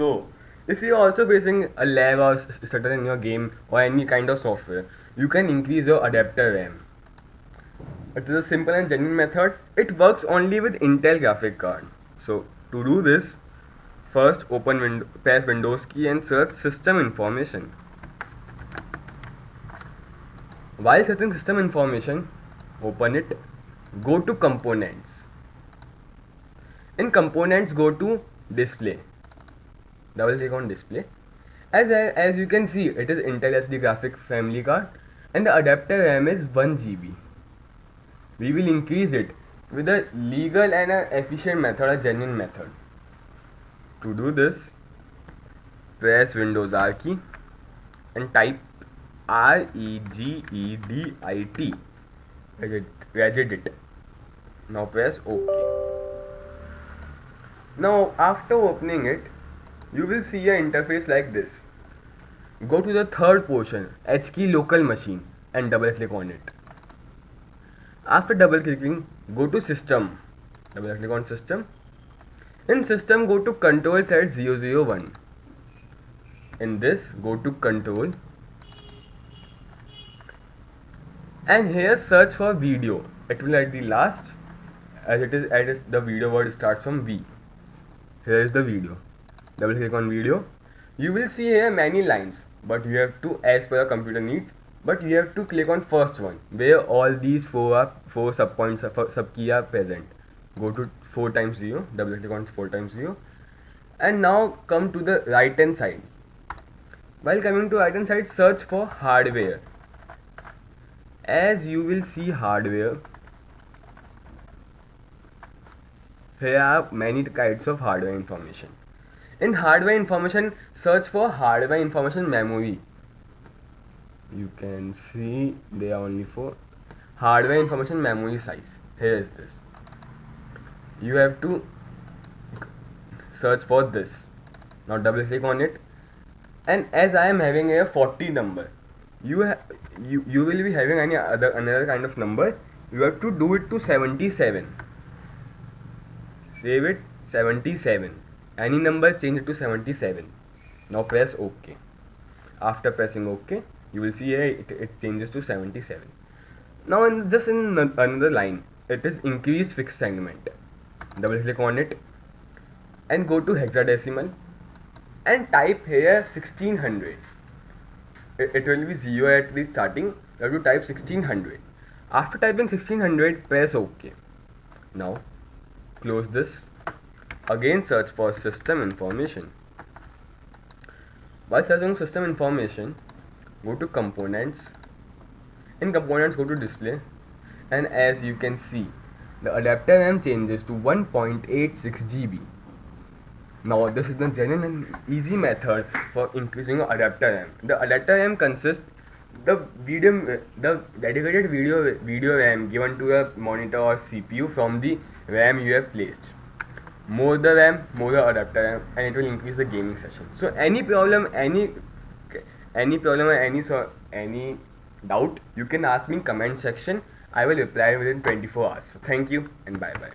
So, if you're also facing a lag or stutter in your game or any kind of software, you can increase your adapter RAM. It is a simple and genuine method. It works only with Intel graphic card. So, to do this, first press Windows key and search system information. While searching system information, open it, go to components. In components, go to display. Double click on display. As you can see, it is Intel SD graphic family card and the adapter RAM is 1 GB. We will increase it with a legal and an efficient method, a genuine method. To do this, press Windows R key and type REGEDIT. Regedit. Now press OK. Now after opening it, you will see an interface like this. Go to the third portion, H key local machine, and double click on it. After double clicking, go to system. Double click on system. In system, go to control set 001. In this, go to control. And here search for video. It will at the last, as the video word starts from V. Here is the video. Double click on video. You will see here many lines, but you have to, as per your computer needs, but you have to click on first one where all these four subpoints sub key are present. Go to 4 times 0, double click on 4 times 0, and now come to the right hand side. While coming to right hand side, search for hardware. As you will see hardware, here are many kinds of hardware information. In hardware information, search for hardware information memory. You can see there are only 4. Hardware information memory size. Here is this. You have to search for this. Now double click on it. And as I am having a 40 number, you will be having another kind of number. You have to do it to 77. Save it 77. Any number, change it to 77. Now press OK. After pressing OK, you will see here it changes to 77. Now in another line, it is increase fixed segment. Double click on it and go to hexadecimal and type here 1600. It will be 0 at the starting. You have to type 1600. After typing 1600, press OK. Now close this. Again search for system information. While searching system information, go to components. In components, go to display, and as you can see, the adapter RAM changes to 1.86 GB. Now this is the genuine and easy method for increasing your adapter RAM. The adapter RAM consists the dedicated video RAM given to a monitor or CPU from the RAM you have placed. More the RAM, more the adapter RAM, and it will increase the gaming session. So any problem, any doubt, you can ask me in comment section. I will reply within 24 hours. So thank you and bye bye.